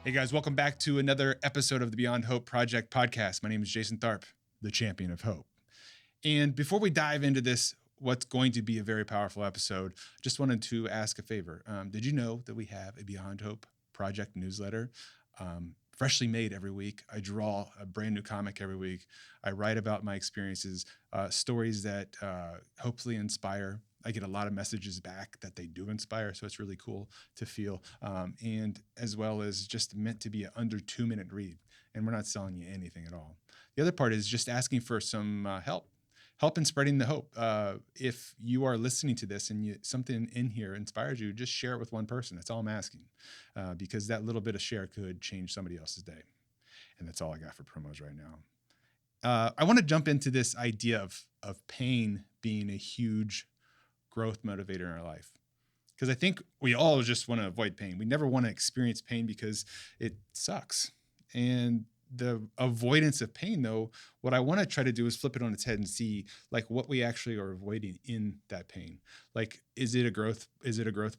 Hey guys, welcome back to another episode of the Beyond Hope Project podcast. My name is Jason Tharp, the champion of hope. And before we dive into this, what's going to be a very powerful episode, just wanted to ask a favor. Did you know that we have a Beyond Hope Project newsletter? Freshly made every week. I draw a brand new comic every week. I write about my experiences, stories that hopefully inspire. I get a lot of messages back that they do inspire, so it's really cool to feel. And as well as just meant to be an under 2-minute read, and we're not selling you anything at all. The other part is just asking for some help in spreading the hope. If you are listening to this and something in here inspires you, just share it with one person. That's all I'm asking, because that little bit of share could change somebody else's day. And that's all I got for promos right now. I want to jump into this idea of pain being a huge growth motivator in our life, because I think we all just want to avoid pain. We never want to experience pain because it sucks. And the avoidance of pain, though, what I want to try to do is flip it on its head and see like what we actually are avoiding in that pain. Like, is it a growth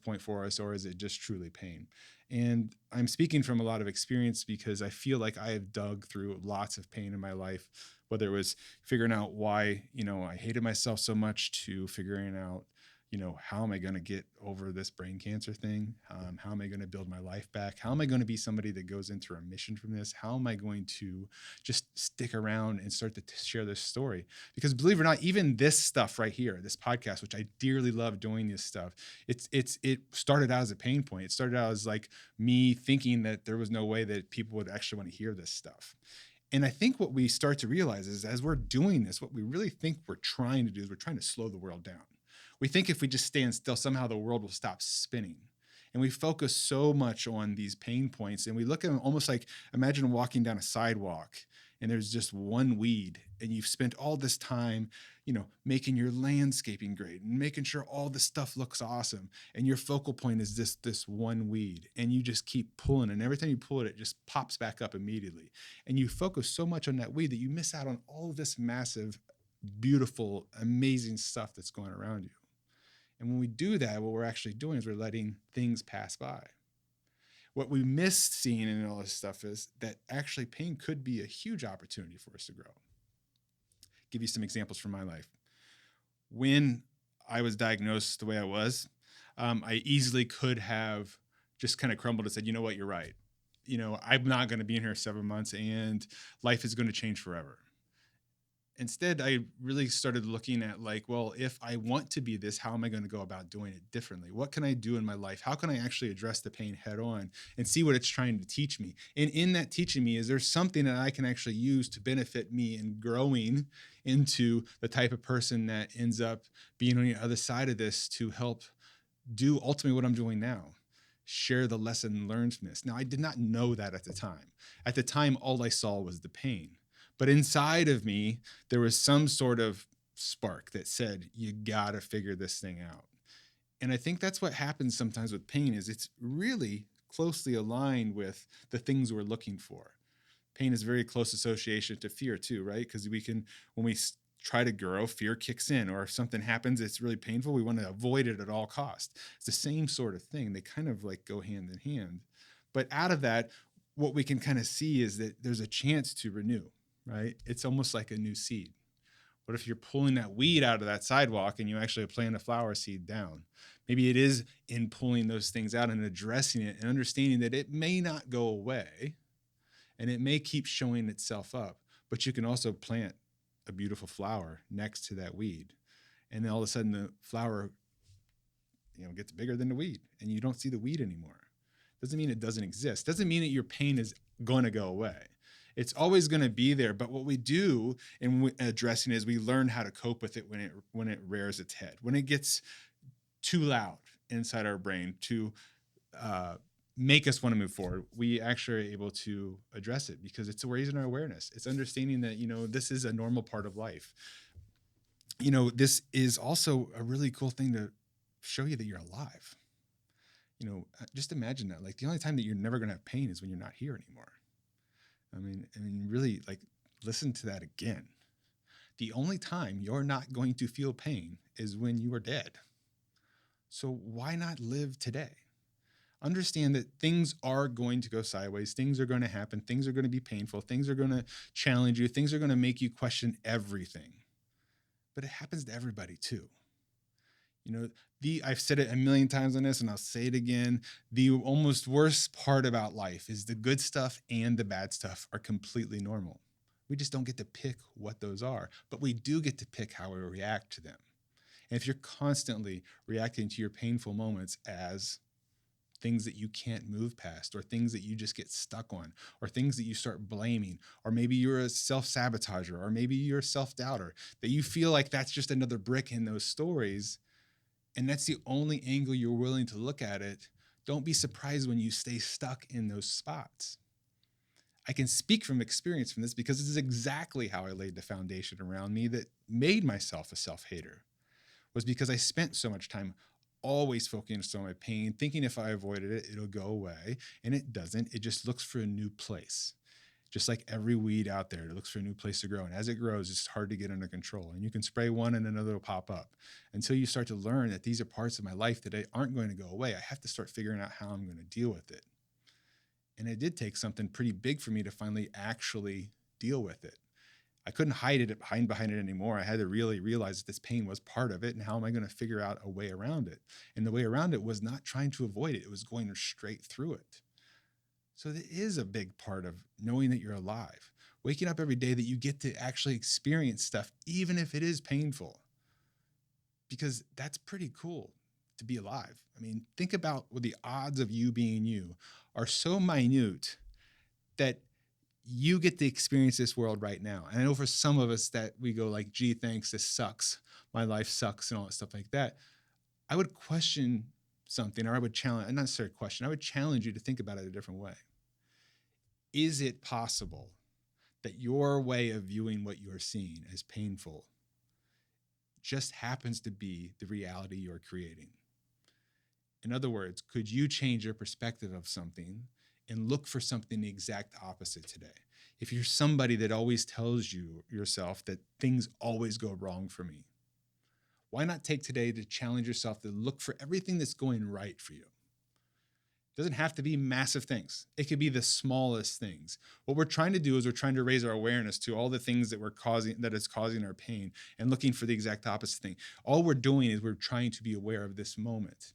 point for us, or is it just truly pain? And I'm speaking from a lot of experience because I feel like I have dug through lots of pain in my life, whether it was figuring out why, I hated myself so much, to figuring out, how am I going to get over this brain cancer thing? How am I going to build my life back? How am I going to be somebody that goes into remission from this? How am I going to just stick around and start to share this story? Because believe it or not, even this stuff right here, this podcast, which I dearly love doing this stuff, it started out as a pain point. It started out as like me thinking that there was no way that people would actually want to hear this stuff. And I think what we start to realize is, as we're doing this, what we really think we're trying to do is we're trying to slow the world down. We think if we just stand still, somehow the world will stop spinning. And we focus so much on these pain points, and we look at them almost like, imagine walking down a sidewalk and there's just one weed, and you've spent all this time, making your landscaping great and making sure all this stuff looks awesome. And your focal point is this one weed, and you just keep pulling, and every time you pull it, it just pops back up immediately. And you focus so much on that weed that you miss out on all of this massive, beautiful, amazing stuff that's going around you. And when we do that, what we're actually doing is we're letting things pass by. What we miss seeing in all this stuff is that actually pain could be a huge opportunity for us to grow. Give you some examples from my life. When I was diagnosed the way I was, I easily could have just kind of crumbled and said, you know what, you're right. I'm not going to be in here 7 months, and life is going to change forever. Instead, I really started looking at like, well, if I want to be this, how am I going to go about doing it differently? What can I do in my life? How can I actually address the pain head on and see what it's trying to teach me? And in that teaching me, is there something that I can actually use to benefit me in growing into the type of person that ends up being on the other side of this to help do ultimately what I'm doing now? Share the lesson learned from this. Now, I did not know that at the time. At the time, all I saw was the pain. But inside of me, there was some sort of spark that said, you got to figure this thing out. And I think that's what happens sometimes with pain, is it's really closely aligned with the things we're looking for. Pain is very close association to fear too, right? Because when we try to grow, fear kicks in, or if something happens, it's really painful, we want to avoid it at all costs. It's the same sort of thing. They kind of like go hand in hand. But out of that, what we can kind of see is that there's a chance to renew. Right? It's almost like a new seed. What if you're pulling that weed out of that sidewalk and you actually plant a flower seed down? Maybe it is in pulling those things out and addressing it and understanding that it may not go away and it may keep showing itself up, but you can also plant a beautiful flower next to that weed. And then all of a sudden the flower, gets bigger than the weed, and you don't see the weed anymore. Doesn't mean it doesn't exist. Doesn't mean that your pain is going to go away. It's always going to be there. But what we do in addressing it is we learn how to cope with it when it rears its head, when it gets too loud inside our brain to make us want to move forward. We actually are able to address it because it's raising our awareness. It's understanding that, this is a normal part of life. This is also a really cool thing to show you that you're alive. Just imagine that. Like, the only time that you're never going to have pain is when you're not here anymore. I mean, really, like, listen to that again. The only time you're not going to feel pain is when you are dead. So why not live today? Understand that things are going to go sideways. Things are going to happen. Things are going to be painful. Things are going to challenge you. Things are going to make you question everything. But it happens to everybody too. You know, I've said it a million times on this, and I'll say it again. The almost worst part about life is the good stuff and the bad stuff are completely normal. We just don't get to pick what those are, but we do get to pick how we react to them. And if you're constantly reacting to your painful moments as things that you can't move past, or things that you just get stuck on, or things that you start blaming, or maybe you're a self-sabotager, or maybe you're a self-doubter, that you feel like that's just another brick in those stories, and that's the only angle you're willing to look at it, don't be surprised when you stay stuck in those spots. I can speak from experience from this because this is exactly how I laid the foundation around me that made myself a self-hater, was because I spent so much time always focused on my pain, thinking if I avoided it, it'll go away. And it doesn't. It just looks for a new place. Just like every weed out there, it looks for a new place to grow. And as it grows, it's hard to get under control. And you can spray one and another will pop up until you start to learn that these are parts of my life that aren't going to go away. I have to start figuring out how I'm going to deal with it. And it did take something pretty big for me to finally actually deal with it. I couldn't hide behind it anymore. I had to really realize that this pain was part of it, and how am I going to figure out a way around it? And the way around it was not trying to avoid it. It was going straight through it. So that is a big part of knowing that you're alive. Waking up every day that you get to actually experience stuff, even if it is painful, because that's pretty cool to be alive. I mean, think about what the odds of you being you are so minute that you get to experience this world right now. And I know for some of us that we go like, gee, thanks, this sucks. My life sucks and all that stuff like that. I would question something, or I would challenge, not necessarily question, I would challenge you to think about it a different way. Is it possible that your way of viewing what you're seeing as painful just happens to be the reality you're creating? In other words, could you change your perspective of something and look for something the exact opposite today? If you're somebody that always tells yourself that things always go wrong for me, why not take today to challenge yourself to look for everything that's going right for you? It doesn't have to be massive things. It could be the smallest things. What we're trying to do is we're trying to raise our awareness to all the things that is causing our pain, and looking for the exact opposite thing. All we're doing is we're trying to be aware of this moment,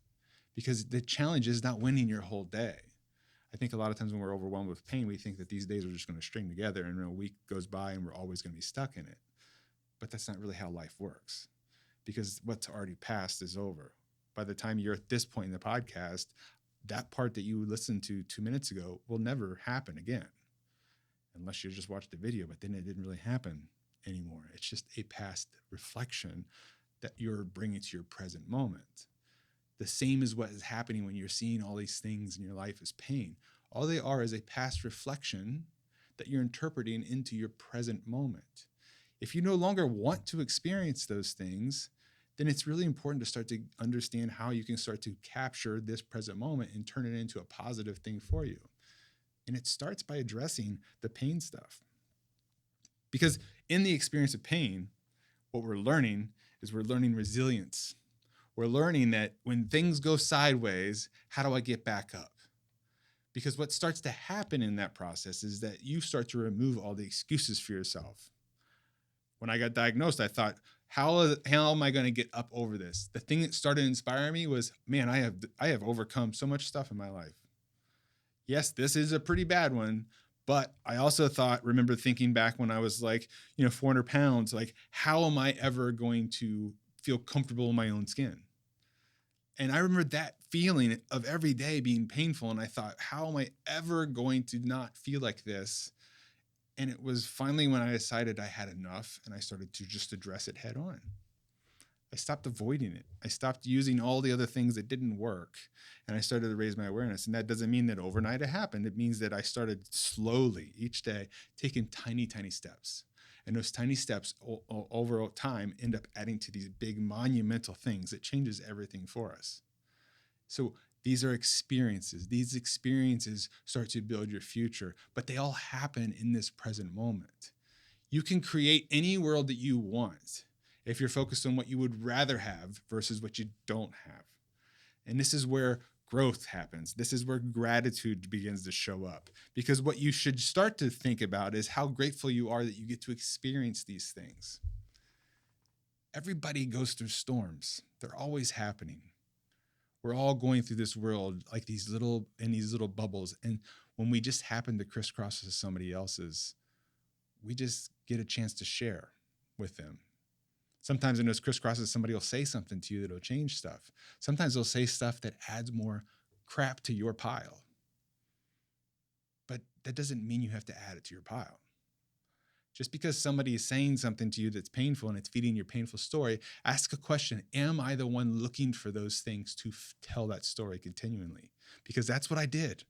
because the challenge is not winning your whole day. I think a lot of times when we're overwhelmed with pain, we think that these days are just going to string together, and a week goes by and we're always going to be stuck in it. But that's not really how life works, because what's already passed is over. By the time you're at this point in the podcast, that part that you listened to 2 minutes ago will never happen again, unless you just watched the video, but then it didn't really happen anymore. It's just a past reflection that you're bringing to your present moment. The same as what is happening when you're seeing all these things in your life as pain. All they are is a past reflection that you're interpreting into your present moment. If you no longer want to experience those things, then it's really important to start to understand how you can start to capture this present moment and turn it into a positive thing for you. And it starts by addressing the pain stuff. Because in the experience of pain, what we're learning is we're learning resilience. We're learning that when things go sideways, how do I get back up? Because what starts to happen in that process is that you start to remove all the excuses for yourself. When I got diagnosed, I thought, how am I going to get up over this? The thing that started inspiring me was, man, I have overcome so much stuff in my life. Yes, this is a pretty bad one, but I also remember thinking back when I was like, 400 pounds, like, how am I ever going to feel comfortable in my own skin? And I remember that feeling of every day being painful. And I thought, how am I ever going to not feel like this? And it was finally when I decided I had enough, and I started to just address it head on. I stopped avoiding it. I stopped using all the other things that didn't work, and I started to raise my awareness. And that doesn't mean that overnight it happened. It means that I started slowly each day taking tiny, tiny steps. And those tiny steps over time end up adding to these big monumental things that changes everything for us. So these are experiences. These experiences start to build your future, but they all happen in this present moment. You can create any world that you want if you're focused on what you would rather have versus what you don't have. And this is where growth happens. This is where gratitude begins to show up. Because what you should start to think about is how grateful you are that you get to experience these things. Everybody goes through storms. They're always happening. We're all going through this world like these little bubbles. And when we just happen to crisscross with somebody else's, we just get a chance to share with them. Sometimes in those crisscrosses, somebody will say something to you that'll change stuff. Sometimes they'll say stuff that adds more crap to your pile. But that doesn't mean you have to add it to your pile. Just because somebody is saying something to you that's painful and it's feeding your painful story, ask a question. Am I the one looking for those things to tell that story continually? Because that's what I did.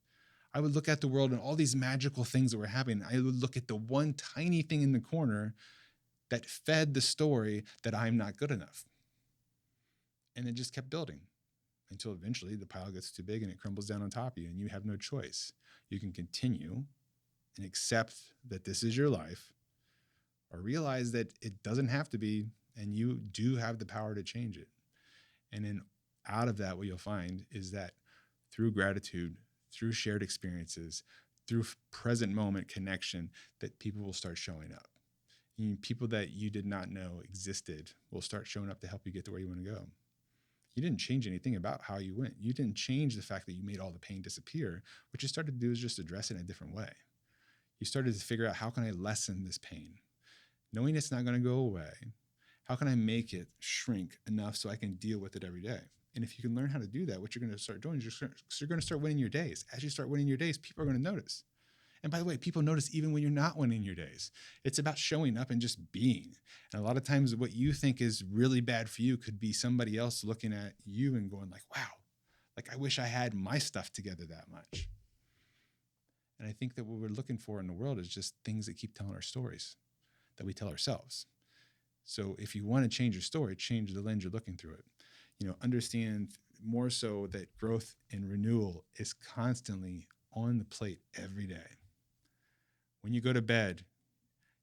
I would look at the world and all these magical things that were happening. I would look at the one tiny thing in the corner that fed the story that I'm not good enough. And it just kept building until eventually the pile gets too big and it crumbles down on top of you and you have no choice. You can continue and accept that this is your life, or realize that it doesn't have to be, and you do have the power to change it. And then out of that, what you'll find is that through gratitude, through shared experiences, through present moment connection, that people will start showing up. People that you did not know existed will start showing up to help you get to where you want to go. You didn't change anything about how you went. You didn't change the fact that you made all the pain disappear. What you started to do is just address it in a different way. You started to figure out, how can I lessen this pain? Knowing it's not going to go away, how can I make it shrink enough so I can deal with it every day? And if you can learn how to do that, what you're going to start doing is you're going to start winning your days. As you start winning your days, people are going to notice. And by the way, people notice even when you're not winning your days. It's about showing up and just being. And a lot of times what you think is really bad for you could be somebody else looking at you and going like, wow, like I wish I had my stuff together that much. And I think that what we're looking for in the world is just things that keep telling our stories that we tell ourselves. So if you want to change your story, change the lens you're looking through it. Understand more so that growth and renewal is constantly on the plate every day. When you go to bed,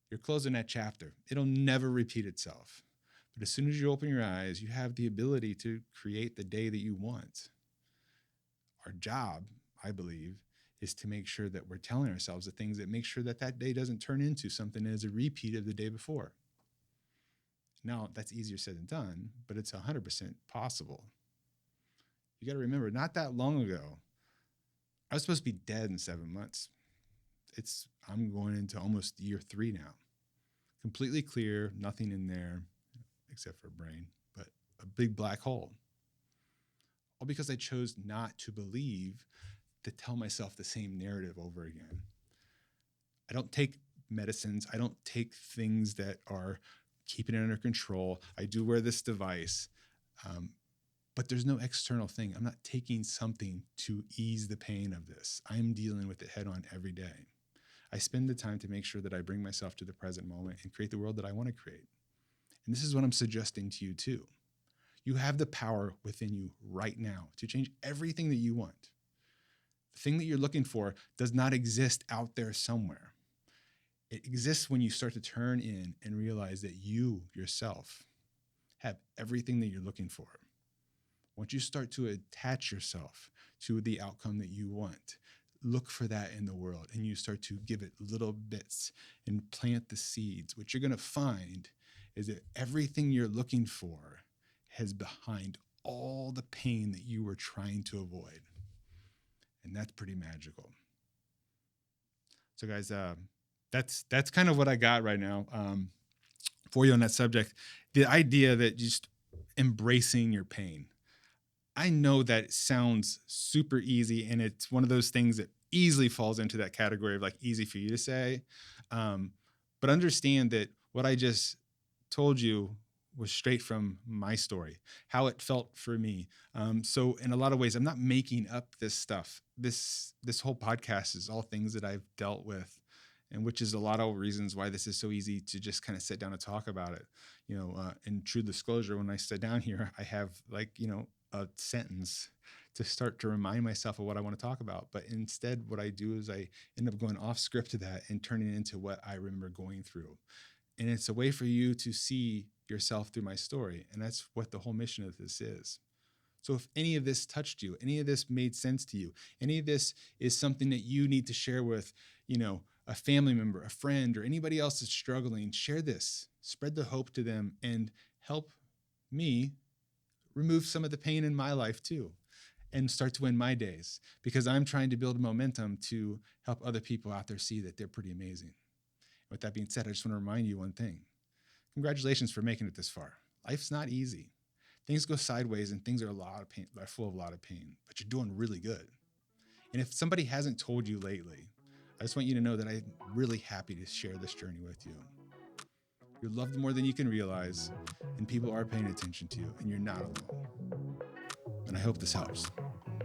you're closing that chapter. It'll never repeat itself. But as soon as you open your eyes, you have the ability to create the day that you want. Our job, I believe, is to make sure that we're telling ourselves the things that make sure that that day doesn't turn into something that is a repeat of the day before. Now, that's easier said than done, but it's 100% possible. You got to remember, not that long ago, I was supposed to be dead in 7 months. I'm going into almost year 3 now. Completely clear, nothing in there except for a brain, but a big black hole. All because I chose not to believe, to tell myself the same narrative over again. I don't take medicines. I don't take things that are keeping it under control. I do wear this device, but there's no external thing. I'm not taking something to ease the pain of this. I'm dealing with it head on every day. I spend the time to make sure that I bring myself to the present moment and create the world that I want to create. And this is what I'm suggesting to you too. You have the power within you right now to change everything that you want. The thing that you're looking for does not exist out there somewhere. It exists when you start to turn in and realize that you yourself have everything that you're looking for. Once you start to attach yourself to the outcome that you want, look for that in the world, and you start to give it little bits and plant the seeds. What you're going to find is that everything you're looking for has behind all the pain that you were trying to avoid. And that's pretty magical. So guys, that's kind of what I got right now for you on that subject. The idea that just embracing your pain. I know that it sounds super easy, and it's one of those things that easily falls into that category of like easy for you to say. But understand that what I just told you was straight from my story, how it felt for me. So in a lot of ways, I'm not making up this stuff. This whole podcast is all things that I've dealt with, and which is a lot of reasons why this is so easy to just kind of sit down and talk about it. In true disclosure, when I sit down here, I have a sentence to start to remind myself of what I want to talk about. But instead, what I do is I end up going off script to that and turning it into what I remember going through. And it's a way for you to see yourself through my story. And that's what the whole mission of this is. So if any of this touched you, any of this made sense to you, any of this is something that you need to share with, a family member, a friend, or anybody else that's struggling, share this, spread the hope to them, and help me remove some of the pain in my life too, and start to win my days, because I'm trying to build momentum to help other people out there see that they're pretty amazing. With that being said, I just want to remind you one thing. Congratulations for making it this far. Life's not easy. Things go sideways and things are full of a lot of pain, but you're doing really good. And if somebody hasn't told you lately, I just want you to know that I'm really happy to share this journey with you. You're loved more than you can realize, and people are paying attention to you, and you're not alone. And I hope this helps.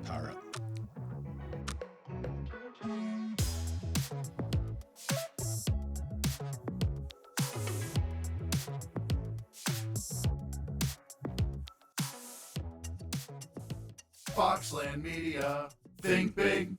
Power up. Foxland Media. Think big.